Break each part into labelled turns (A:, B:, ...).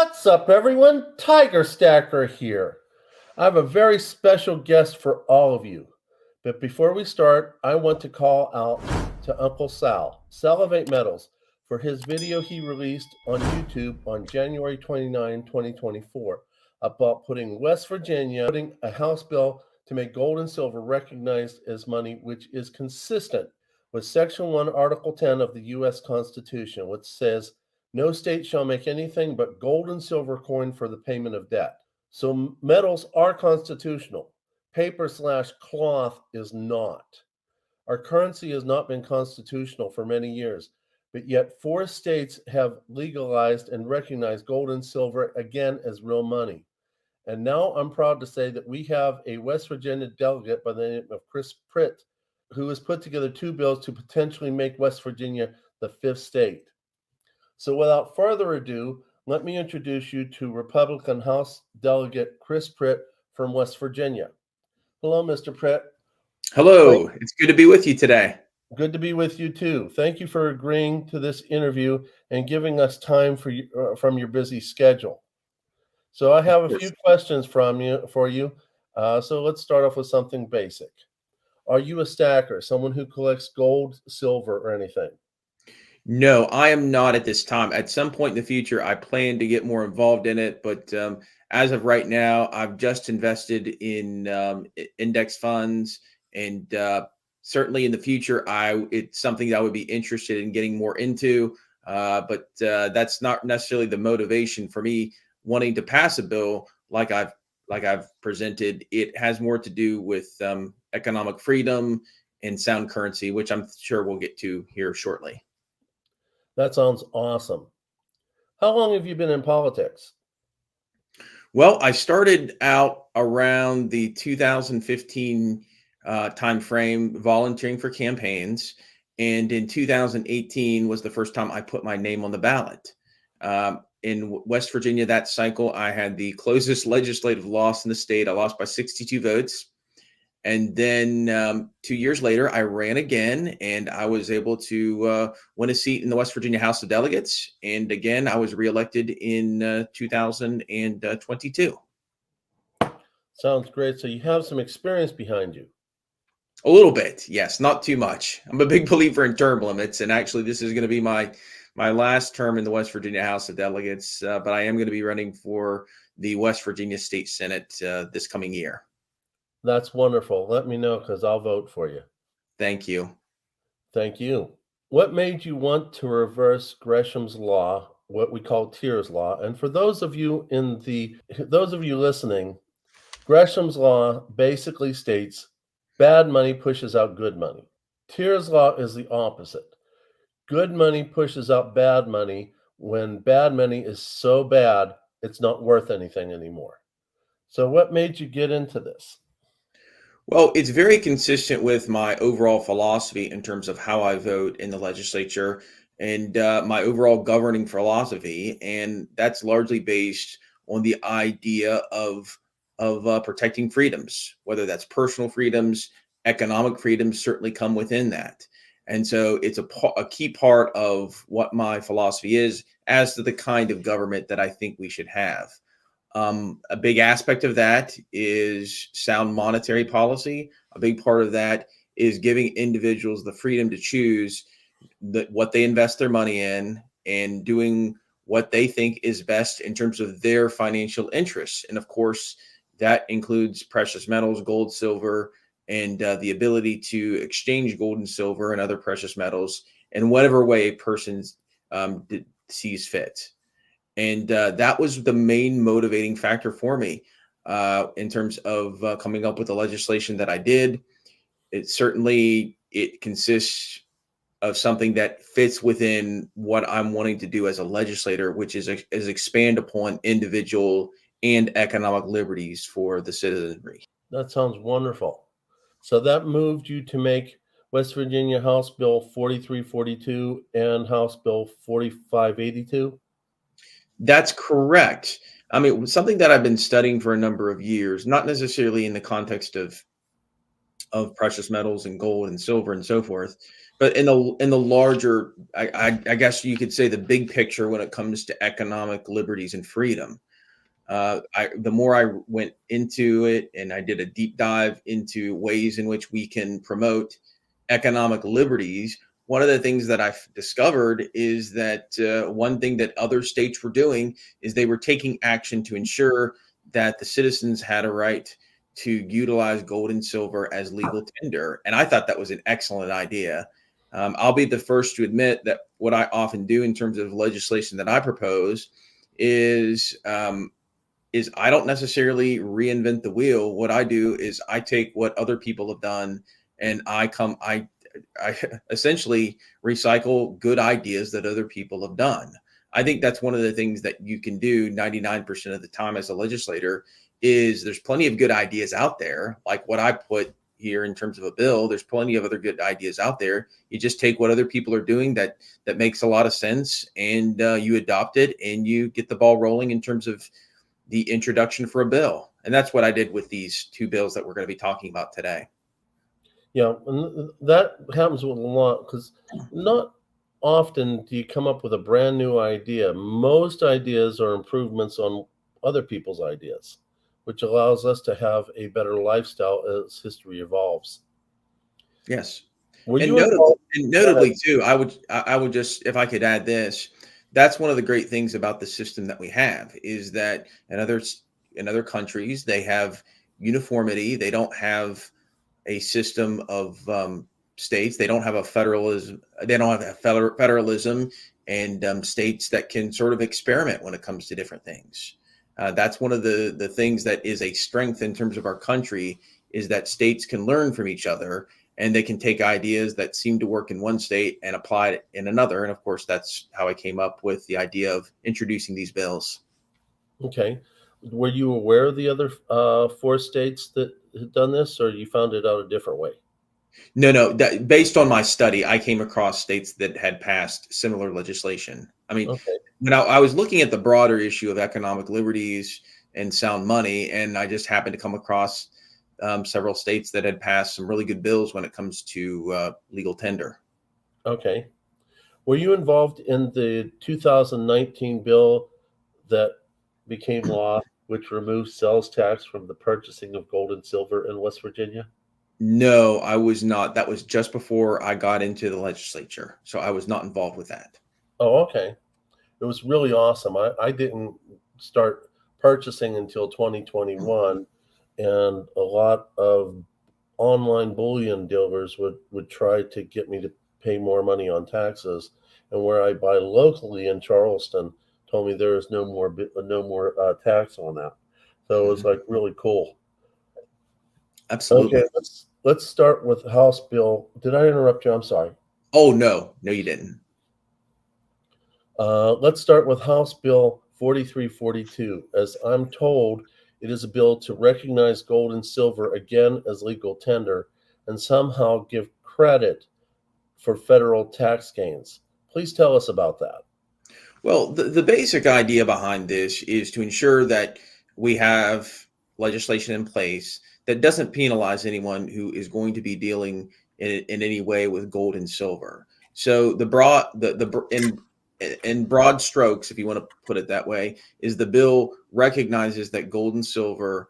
A: What's up, everyone? Tiger Stacker here. I have a very special guest for all of you. But before we start, I want to call out to Uncle Sal, SALIVATE Metals, for his video he released on YouTube on January 29, 2024, about putting a House bill to make gold and silver recognized as money, which is consistent with Section 1, Article 10 of the US Constitution, which says, no state shall make anything but gold and silver coin for the payment of debt. So metals are constitutional. Paper/cloth is not. Our currency has not been constitutional for many years, but yet 4 states have legalized and recognized gold and silver again as real money. And now I'm proud to say that we have a West Virginia delegate by the name of Chris Pritt, who has put together 2 bills to potentially make West Virginia the 5th state. So without further ado, let me introduce you to Republican House Delegate Chris Pritt from West Virginia. Hello, Mr. Pritt.
B: Hello. It's good to be with you today.
A: Good to be with you too. Thank you for agreeing to this interview and giving us time for you, from your busy schedule. So I have a few questions for you. So let's start off with something basic. Are you a stacker, someone who collects gold, silver, or anything?
B: No, I am not at this time. At some point in the future, I plan to get more involved in it. But as of right now, I've just invested in index funds. And certainly in the future, it's something that I would be interested in getting more into. But that's not necessarily the motivation for me wanting to pass a bill like I've presented. It has more to do with economic freedom and sound currency, which I'm sure we'll get to here shortly.
A: That sounds awesome. How long have you been in politics?
B: Well, I started out around the 2015 timeframe volunteering for campaigns. And in 2018 was the first time I put my name on the ballot. In West Virginia, that cycle, I had the closest legislative loss in the state. I lost by 62 votes. And then 2 years later, I ran again, and I was able to win a seat in the West Virginia House of Delegates. And again, I was reelected in 2022.
A: Sounds great. So you have some experience behind you.
B: A little bit, yes, not too much. I'm a big believer in term limits, and actually this is going to be my last term in the West Virginia House of Delegates, but I am going to be running for the West Virginia State Senate this coming year.
A: That's wonderful. Let me know because I'll vote for you.
B: Thank you.
A: Thank you. What made you want to reverse Gresham's law, what we call Tears law? And for those of you listening, Gresham's law basically states bad money pushes out good money. Tears law is the opposite. Good money pushes out bad money when bad money is so bad it's not worth anything anymore. So what made you get into this?
B: Well, it's very consistent with my overall philosophy in terms of how I vote in the legislature and my overall governing philosophy. And that's largely based on the idea of protecting freedoms, whether that's personal freedoms, economic freedoms certainly come within that. And so it's a key part of what my philosophy is as to the kind of government that I think we should have. A big aspect of that is sound monetary policy. A big part of that is giving individuals the freedom to choose what they invest their money in and doing what they think is best in terms of their financial interests. And of course, that includes precious metals, gold, silver, and the ability to exchange gold and silver and other precious metals in whatever way a person sees fit. And that was the main motivating factor for me in terms of coming up with the legislation that I did. It consists of something that fits within what I'm wanting to do as a legislator, which is expand upon individual and economic liberties for the citizenry.
A: That sounds wonderful. So that moved you to make West Virginia House Bill 4342 and House Bill 4582?
B: That's correct. I mean, something that I've been studying for a number of years, not necessarily in the context of of precious metals and gold and silver and so forth. But in the larger, I guess you could say the big picture when it comes to economic liberties and freedom, the more I went into it and I did a deep dive into ways in which we can promote economic liberties, one of the things that I've discovered is that one thing that other states were doing is they were taking action to ensure that the citizens had a right to utilize gold and silver as legal tender. And I thought that was an excellent idea. I'll be the first to admit that what I often do in terms of legislation that I propose is I don't necessarily reinvent the wheel. What I do is I take what other people have done and I essentially recycle good ideas that other people have done. I think that's one of the things that you can do 99% of the time as a legislator is there's plenty of good ideas out there. Like what I put here in terms of a bill, there's plenty of other good ideas out there. You just take what other people are doing that makes a lot of sense and you adopt it and you get the ball rolling in terms of the introduction for a bill. And that's what I did with these two bills that we're going to be talking about today.
A: Yeah, and that happens with a lot because not often do you come up with a brand new idea. Most ideas are improvements on other people's ideas, which allows us to have a better lifestyle as history evolves.
B: Yes.
A: Were
B: And
A: you involved?
B: notably too, I would just, if I could add this, that's one of the great things about the system that we have is that in other countries, they have uniformity. They don't have a system of states. They don't have a federalism. They don't have a federalism and states that can sort of experiment when it comes to different things. That's one of the things that is a strength in terms of our country is that states can learn from each other and they can take ideas that seem to work in one state and apply it in another. And of course, that's how I came up with the idea of introducing these bills.
A: Okay. Were you aware of the other four states that had done this, or you found it out a different way?
B: No. Based on my study, I came across states that had passed similar legislation. I mean,
A: Okay.
B: when I was looking at the broader issue of economic liberties and sound money, and I just happened to come across several states that had passed some really good bills when it comes to legal tender.
A: Okay. Were you involved in the 2019 bill that became law, which removed sales tax from the purchasing of gold and silver in West Virginia?
B: No, I was not. That was just before I got into the legislature, so I was not involved with that.
A: Oh, okay. It was really awesome. I didn't start purchasing until 2021, and a lot of online bullion dealers would try to get me to pay more money on taxes. And where I buy locally in Charleston told me there is no more tax on that. So it was like really cool. Okay,
B: Absolutely.
A: let's start with House Bill. Did I interrupt you? I'm sorry.
B: Oh no, you didn't.
A: Let's start with House Bill 4342. As I'm told, it is a bill to recognize gold and silver again as legal tender and somehow give credit for federal tax gains. Please tell us about that.
B: Well, the basic idea behind this is to ensure that we have legislation in place that doesn't penalize anyone who is going to be dealing in any way with gold and silver. So in broad strokes, if you want to put it that way, is the bill recognizes that gold and silver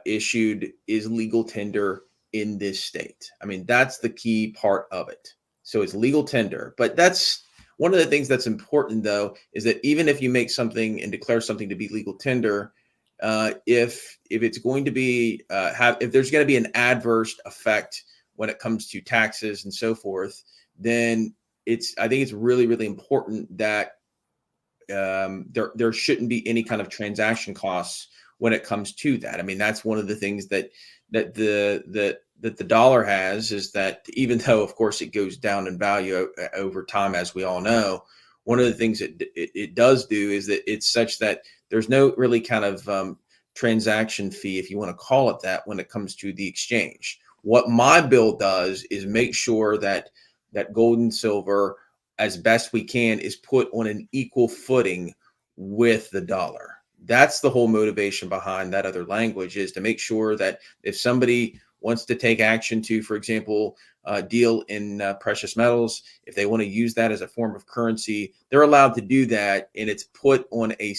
B: issued is legal tender in this state. I mean, that's the key part of it. So it's legal tender, but that's one of the things that's important, though, is that even if you make something and declare something to be legal tender, if it's going to be if there's going to be an adverse effect when it comes to taxes and so forth, then I think it's really important that there shouldn't be any kind of transaction costs when it comes to that. I mean, that's one of the things that the dollar has is that even though, of course, it goes down in value over time, as we all know, one of the things that it does do is that it's such that there's no really kind of transaction fee, if you want to call it that, when it comes to the exchange. What my bill does is make sure that gold and silver, as best we can, is put on an equal footing with the dollar. That's the whole motivation behind that other language, is to make sure that if somebody wants to take action to, for example, deal in precious metals, if they want to use that as a form of currency, they're allowed to do that, and it's put on a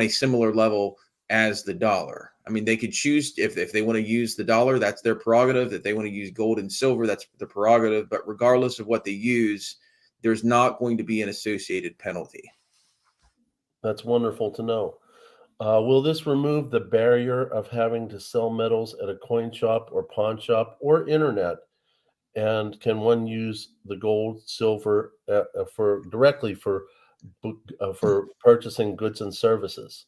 B: similar level as the dollar. I mean, they could choose if they want to use the dollar, that's their prerogative. If they want to use gold and silver, that's the prerogative. But regardless of what they use, there's not going to be an associated penalty.
A: That's wonderful to know. Will this remove the barrier of having to sell metals at a coin shop or pawn shop or internet? And can one use the gold, silver directly for purchasing goods and services?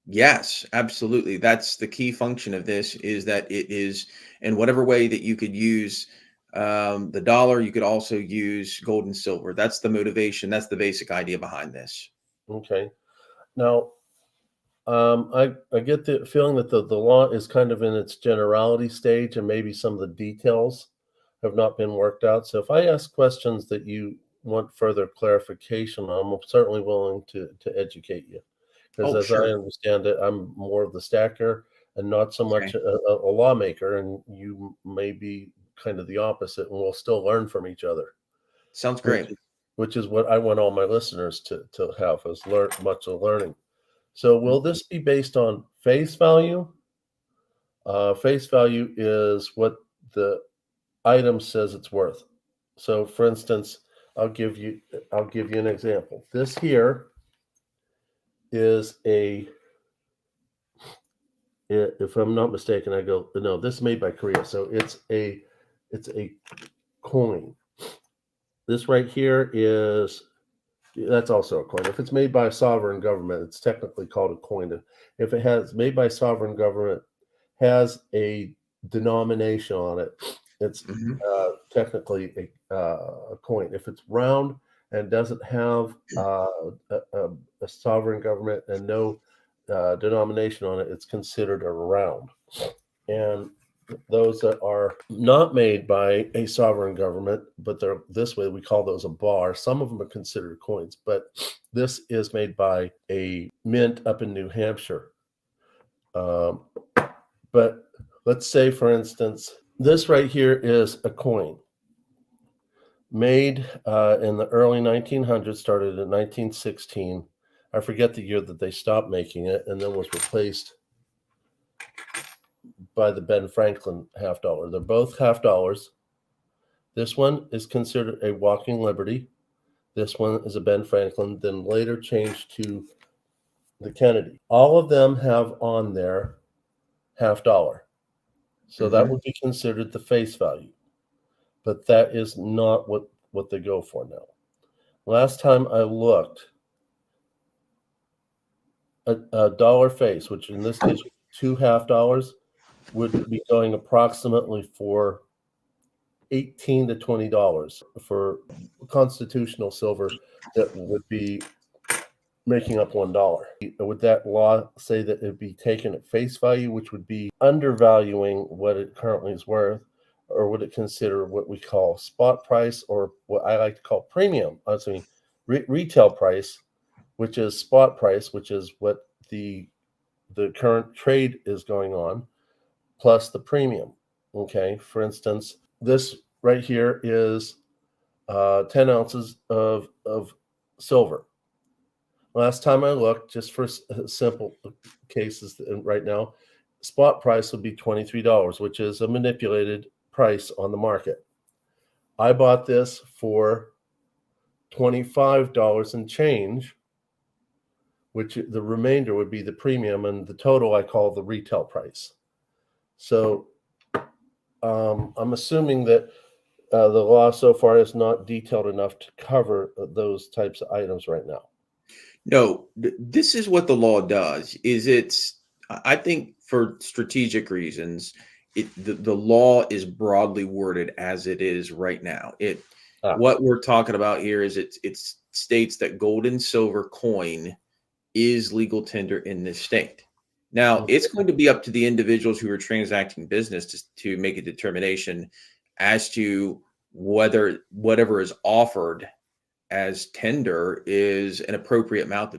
B: Yes, absolutely. That's the key function of this, is that it is in whatever way that you could use the dollar, you could also use gold and silver. That's the motivation. That's the basic idea behind this.
A: Okay. Now, I get the feeling that the law is kind of in its generality stage, and maybe some of the details have not been worked out. So if I ask questions that you want further clarification on, I'm certainly willing to educate you. Because
B: Oh,
A: as I
B: sure.
A: understand it, I'm more of the stacker and not so much
B: Okay.
A: a lawmaker, and you may be kind of the opposite, and we'll still learn from each other,
B: Sounds
A: which
B: great.
A: which is what I want all my listeners to have, is learn much of learning. So will
B: Mhm.
A: this be based on face value? Face value is what the item says it's worth. So for instance, I'll give you an example. This here is if I'm not mistaken, I go, no, this is made by Korea. So it's a coin. This right here that's also a coin. If it's made by a sovereign government, it's technically called a coin. If it has made by sovereign government, has a denomination on it, it's
B: Mhm.
A: technically a coin. If it's round and doesn't have a sovereign government and no denomination on it, it's considered a round. And those that are not made by a sovereign government, but they're this way, we call those a bar. Some of them are considered coins, but this is made by a mint up in New Hampshire. Um, but let's say, for instance, this right here is a coin made in the early 1900s, started in 1916. I forget the year that they stopped making it, and then was replaced by the Ben Franklin half dollar. They're both half dollars. This one is considered a walking liberty. This one is a Ben Franklin, then later changed to the Kennedy. All of them have on there half dollar. So that
B: Mhm.
A: would be considered the face value. But that is not what they go for now. Last time I looked, a dollar face, which in this case, two half dollars, would be going approximately for $18 to $20 for constitutional silver that would be making up $1. Would that law say that it'd be taken at face value, which would be undervaluing what it currently is worth, or would it consider what we call spot price, or what I like to call premium? Retail price, which is spot price, which is what the current trade is going on, plus the premium. Okay, for instance, this right here is 10 ounces of silver. Last time I looked, just for simple cases, and right now, spot price would be $23, which is a manipulated price on the market. I bought this for $25 and change, which the remainder would be the premium, and the total I call the retail price. So I'm assuming that the law so far is not detailed enough to cover those types of items right now.
B: No, this is what the law does. I think for strategic reasons, the law is broadly worded as it is right now.
A: Ah,
B: What we're talking about here is it states that gold and silver coin is legal tender in this state. Now, it's going to be up to the individuals who are transacting business to make a determination as to whether whatever is offered as tender is an appropriate amount